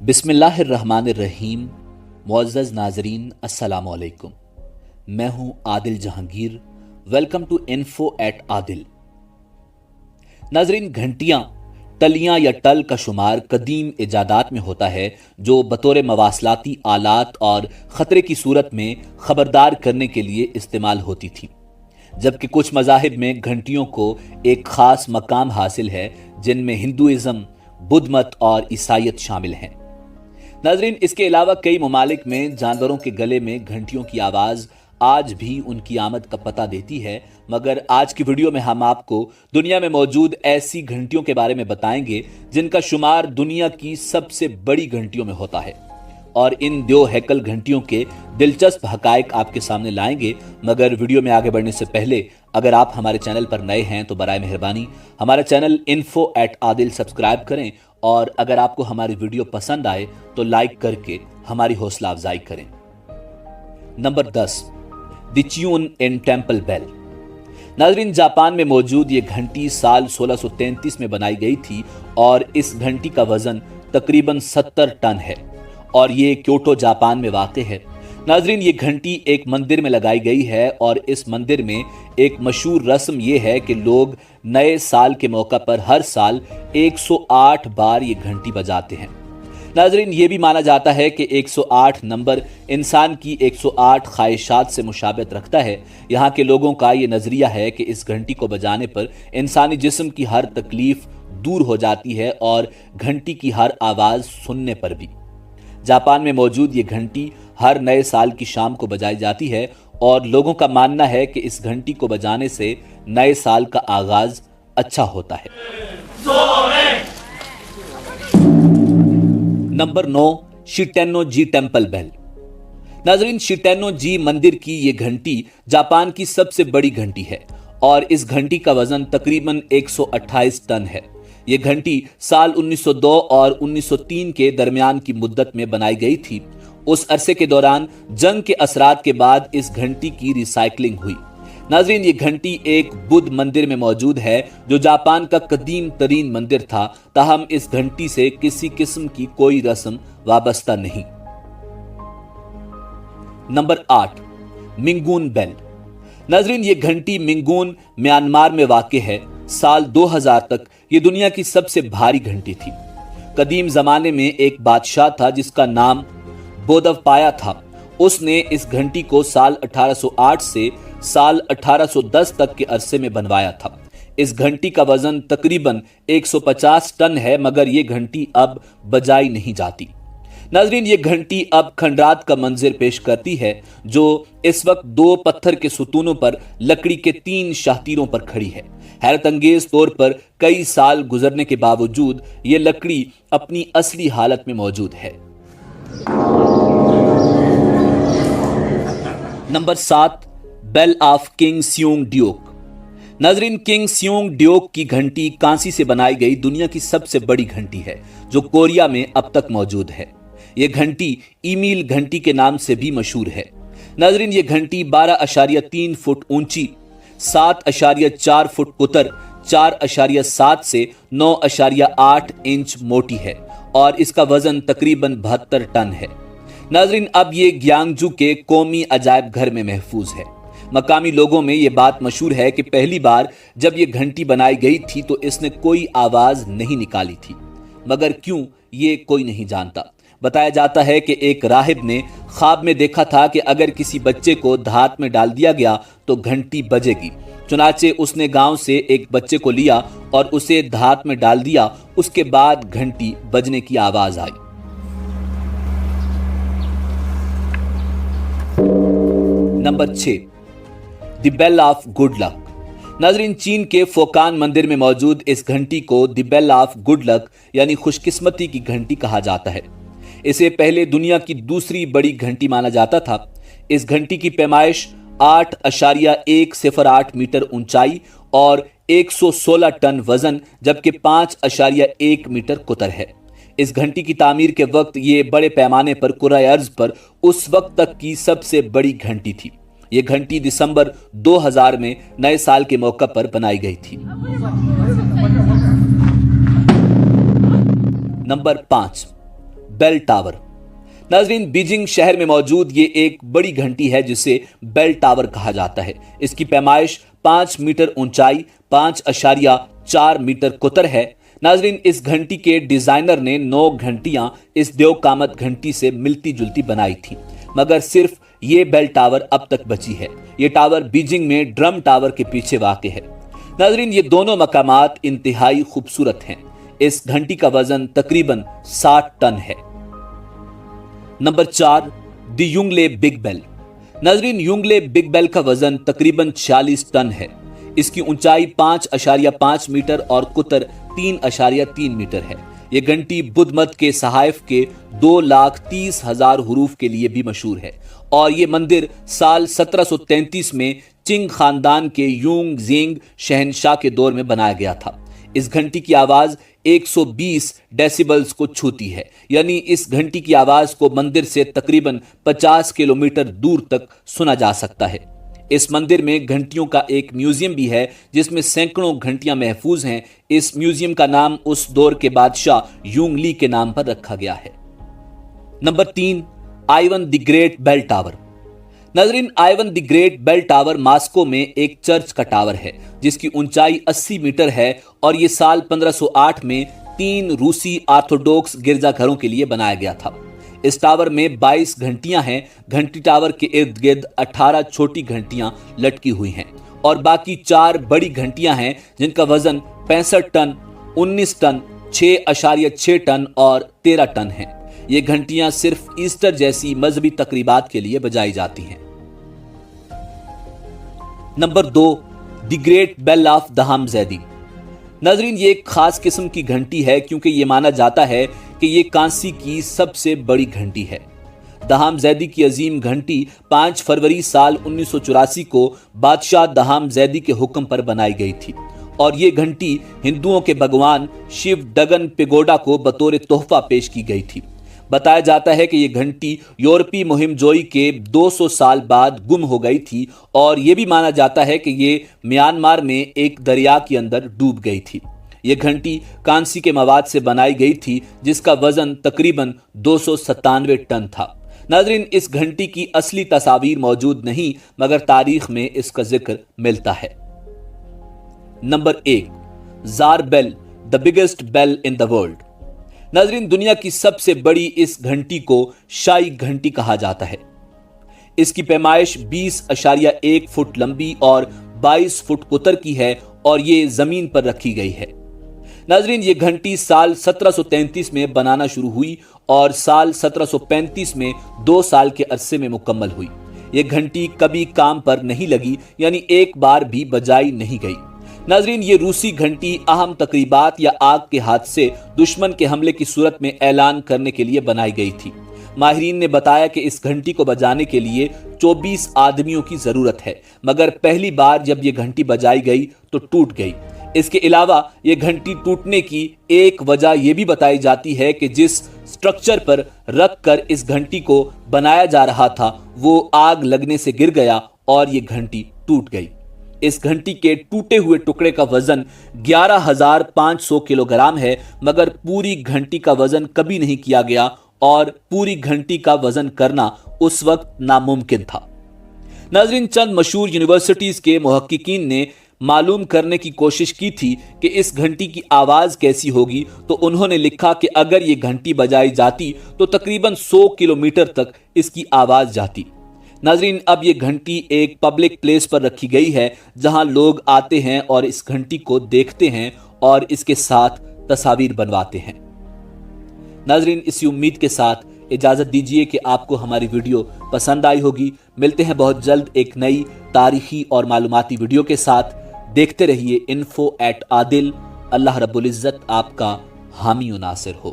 बिस्मिल्लाहिर्रहमानिर्रहीम। मुअज़्ज़ज़ नाज़रीन, अस्सलामु अलैकुम। मैं हूं Adil Jahangir. Welcome to info at Adil. नाज़रीन, घंटियां, टलियां या टल का शुमार कदीम इजादात में होता है जो बतौर मवासलाती आलात और ख़तरे की सूरत में ख़बरदार करने के लिए इस्तेमाल होती थी, जबकि कुछ मज़ाहिब में घंटियों को एक ख़ास मकाम हासिल है, जिनमें हिंदुइज़्म, बुद्ध मत और ईसाईयत शामिल हैं। नाज़रीन, इसके अलावा कई ममालिक में जानवरों के गले में घंटियों की आवाज़ आज भी उनकी आमद का पता देती है, मगर आज की वीडियो में हम आपको दुनिया में मौजूद ऐसी घंटियों के बारे में बताएंगे जिनका शुमार दुनिया की सबसे बड़ी घंटियों में होता है, और इन दो हैकल घंटियों के दिलचस्प हकायक आपके सामने लाएंगे। मगर वीडियो में आगे बढ़ने से पहले अगर आप हमारे चैनल पर नए हैं तो बराए मेहरबानी हमारा channel info at Adil subscribe करें, और अगर आपको हमारी वीडियो पसंद आए तो लाइक करके हमारी हौसला अफजाई करें। Number 10, the tune in temple bell. नाज़रीन, जापान में मौजूद ये घंटी साल 1633 में बनाई गई थी और इस घंटी का वजन तकरीबन 70 टन है और ये क्योटो जापान में वाक़ है। नाज़रीन, ये घंटी एक मंदिर में लगाई गई है और इस मंदिर में एक मशहूर रस्म ये है कि लोग नए साल के मौका पर हर साल 108 बार ये घंटी बजाते हैं। नाज़रीन, ये भी माना जाता है कि 108 नंबर इंसान की 108 ख्वाहिशात से मुशाबहत रखता है। यहाँ के लोगों का ये नज़रिया है कि इस घंटी को बजाने पर इंसानी जिस्म की हर तकलीफ दूर हो जाती है और घंटी की हर आवाज़ सुनने पर भी। जापान में मौजूद ये घंटी हर नए साल की शाम को बजाई जाती है और लोगों का मानना है कि इस घंटी को बजाने से नए साल का आगाज अच्छा होता है। नंबर 9, शिटेनो जी टेम्पल बेल। नाज़रीन, शिटेनो जी मंदिर की ये घंटी जापान की सबसे बड़ी घंटी है और इस घंटी का वजन तकरीबन 128 टन है। ये घंटी साल 1902 और 1903 के दरमियान की मुद्दत में बनाई गई थी। उस अरसे के दौरान जंग के असरात के बाद इस घंटी की रिसाइकलिंग हुई। नाज़रीन, ये घंटी एक बुद्ध मंदिर में मौजूद है जो जापान का कदीम तरीन मंदिर था, ताहम इस घंटी से किसी किस्म की कोई रस्म वाबस्ता नहीं। Number 8, Mingun bell. नाज़रीन, ये घंटी मिंगून म्यांमार में वाक़े है। साल 2000 तक ये दुनिया की सबसे भारी घंटी थी। कदीम जमाने में एक बादशाह था जिसका नाम बोदवपाया था। उसने इस घंटी को साल 1808 से साल 1810 तक के अरसे में बनवाया था। इस घंटी का वजन तकरीबन 150 टन है, मगर ये घंटी अब बजाई नहीं जाती। नाज़रीन, ये घंटी अब खंडरात का मंजर पेश करती है जो इस वक्त 2 पत्थर के सुतूनों पर लकड़ी के 3 शाहतीरों पर खड़ी है। हैरत अंगेज तौर पर कई साल गुजरने के बावजूद ये लकड़ी अपनी असली हालत में मौजूद है। Number 7, bell of King Seongdeok. नाज़रीन, किंग स्यूंग ड्यूक की घंटी कांसी से बनाई गई दुनिया की सबसे बड़ी घंटी है जो कोरिया में अब तक मौजूद है। यह घंटी ईमील घंटी के नाम से भी मशहूर है। नाज़रीन, यह घंटी 12.3 फुट ऊंची, 7.4 फुट कुतर, 4.7 से 9.8 इंच मोटी है और इसका वजन तकरीबन 72 टन है। नाज़रीन, अब ये ग्यांगजू के कौमी अजायब घर में महफूज है। मकामी लोगों में ये बात मशहूर है कि पहली बार जब ये घंटी बनाई गई थी तो इसने कोई आवाज नहीं निकाली थी, मगर क्यों ये कोई नहीं जानता। बताया जाता है कि एक राहिब ने ख्वाब में देखा था कि अगर किसी बच्चे को धात में डाल दिया गया तो घंटी बजेगी। चुनाचे उसने गांव से एक बच्चे को लिया और उसे धात में डाल दिया। उसके बाद घंटी बजने की आवाज आई। Number 6, the bell of good luck. नाज़रीन, चीन के फोकान मंदिर में मौजूद इस घंटी को the bell of good luck यानी खुशकिस्मती की घंटी कहा जाता है। इसे पहले दुनिया की दूसरी बड़ी घंटी माना जाता था। इस घंटी की पैमाइश 8.108 मीटर ऊंचाई और 116 टन वजन जबकि 5.1 मीटर कुतर है। इस घंटी की तामीर के वक्त ये बड़े पैमाने पर कुराए अर्ज पर उस वक्त तक की सबसे बड़ी घंटी थी। ये घंटी दिसंबर 2000 में नए साल के मौका पर बनाई गई थी। नंबर 5, بیل ٹاور۔ ناظرین، بیجنگ شہر میں موجود یہ ایک بڑی گھنٹی ہے جسے بیل ٹاور کہا جاتا ہے۔ اس کی پیمائش 5 میٹر اونچائی، 5.4 میٹر قطر ہے۔ ناظرین، اس گھنٹی کے ڈیزائنر نے 9 گھنٹیاں اس دیو کامت گھنٹی سے ملتی جلتی بنائی تھی، مگر صرف یہ بیل ٹاور اب تک بچی ہے۔ یہ ٹاور بیجنگ میں ڈرم ٹاور کے پیچھے واقع ہے۔ ناظرین، یہ دونوں مقامات انتہائی خوبصورت ہیں۔ اس گھنٹی کا وزن تقریباً 60 ٹن ہے۔ نمبر 4، دی یونگلے بگ بیل۔ ناظرین، یونگلے بگ بیل کا وزن تقریباً 46 ٹن ہے۔ اس کی اونچائی 5.5 میٹر اور قطر 3.3 میٹر ہے۔ یہ گھنٹی بدھ مت کے صحائف کے 2,30,000 حروف کے لیے بھی مشہور ہے، اور یہ مندر سال 1733 میں چنگ خاندان کے یونگ زینگ شہنشاہ کے دور میں بنایا گیا تھا۔ اس گھنٹی کی آواز 120 ڈیسیبلز کو چھوتی ہے، یعنی اس گھنٹی کی آواز کو مندر سے تقریباً 50 کلومیٹر دور تک سنا جا سکتا ہے۔ اس مندر میں گھنٹیوں کا ایک میوزیم بھی ہے جس میں سینکڑوں گھنٹیاں محفوظ ہیں۔ اس میوزیم کا نام اس دور کے بادشاہ یونگ لی کے نام پر رکھا گیا ہے۔ Number 3، Ivan the great bell tower. ناظرین، Ivan the great bell tower Moscow میں ایک چرچ کا ٹاور ہے جس کی اونچائی 80 میٹر ہے، اور یہ سال 1508 میں 3 روسی آرتھوڈوکس گرجا گھروں کے لیے بنایا گیا تھا۔ اس ٹاور میں 22 گھنٹیاں ہیں۔ گھنٹی ٹاور کے ارد گرد 18 چھوٹی گھنٹیاں لٹکی ہوئی ہیں، اور باقی 4 بڑی گھنٹیاں ہیں جن کا وزن 65 ٹن، 19 ٹن، 6.6 ٹن اور 13 ٹن ہے۔ یہ گھنٹیاں صرف ایسٹر جیسی مذہبی تقریبات کے لیے بجائی جاتی ہیں۔ Number 2، the great bell of Dhammazedi. ناظرین، یہ ایک خاص قسم کی گھنٹی ہے کیونکہ یہ مانا جاتا ہے کہ یہ کانسی کی سب سے بڑی گھنٹی ہے۔ دہام زیدی کی عظیم گھنٹی 5 فروری سال 1984 کو بادشاہ دہام زیدی کے حکم پر بنائی گئی تھی، اور یہ گھنٹی ہندوؤں کے بھگوان شیو ڈگن پیگوڈا کو بطور تحفہ پیش کی گئی تھی۔ بتایا جاتا ہے کہ یہ گھنٹی یورپی مہم جوئی کے 200 سال بعد گم ہو گئی تھی، اور یہ بھی مانا جاتا ہے کہ یہ میانمار میں ایک دریا کے اندر ڈوب گئی تھی۔ یہ گھنٹی کانسی کے مواد سے بنائی گئی تھی جس کا وزن تقریباً 297 ٹن تھا۔ ناظرین، اس گھنٹی کی اصلی تصاویر موجود نہیں، مگر تاریخ میں اس کا ذکر ملتا ہے۔ نمبر 1، زار بیل، the biggest bell in the world. ناظرین، دنیا کی سب سے بڑی اس گھنٹی کو شاہی گھنٹی کہا جاتا ہے۔ اس کی پیمائش 20.1 فٹ لمبی اور 22 فٹ قطر کی ہے، اور یہ زمین پر رکھی گئی ہے۔ ناظرین، یہ گھنٹی سال 1733 میں بنانا شروع ہوئی اور سال 1735 میں 2 سال کے عرصے میں مکمل ہوئی۔ یہ گھنٹی کبھی کام پر نہیں لگی، یعنی ایک بار بھی بجائی نہیں گئی۔ ناظرین، یہ روسی گھنٹی اہم تقریبات یا آگ کے حادثے، دشمن کے حملے کی صورت میں اعلان کرنے کے لیے بنائی گئی تھی۔ ماہرین نے بتایا کہ اس گھنٹی کو بجانے کے لیے 24 آدمیوں کی ضرورت ہے، مگر پہلی بار جب یہ گھنٹی بجائی گئی تو ٹوٹ گئی۔ اس کے علاوہ یہ گھنٹی ٹوٹنے کی ایک وجہ یہ بھی بتائی جاتی ہے کہ جس سٹرکچر پر رکھ کر اس گھنٹی کو بنایا جا رہا تھا وہ آگ لگنے سے گر گیا اور یہ گھنٹی ٹوٹ گئی۔ اس گھنٹی کے ٹوٹے ہوئے ٹکڑے کا وزن 11,500 کلو گرام ہے، مگر پوری گھنٹی کا وزن کبھی نہیں کیا گیا، اور پوری گھنٹی کا وزن کرنا اس وقت ناممکن تھا۔ ناظرین، چند مشہور یونیورسٹیز کے محققین نے معلوم کرنے کی کوشش کی تھی کہ اس گھنٹی کی آواز کیسی ہوگی، تو انہوں نے لکھا کہ اگر یہ گھنٹی بجائی جاتی تو تقریباً 100 کلومیٹر تک اس کی آواز جاتی۔ ناظرین، اب یہ گھنٹی ایک پبلک پلیس پر رکھی گئی ہے جہاں لوگ آتے ہیں اور اس گھنٹی کو دیکھتے ہیں اور اس کے ساتھ تصاویر بنواتے ہیں۔ ناظرین، اسی امید کے ساتھ اجازت دیجیے کہ آپ کو ہماری ویڈیو پسند آئی ہوگی۔ ملتے ہیں بہت جلد ایک نئی تاریخی اور معلوماتی ویڈیو کے ساتھ۔ دیکھتے رہیے info@adil۔ اللہ رب العزت آپ کا حامی و ناصر ہو۔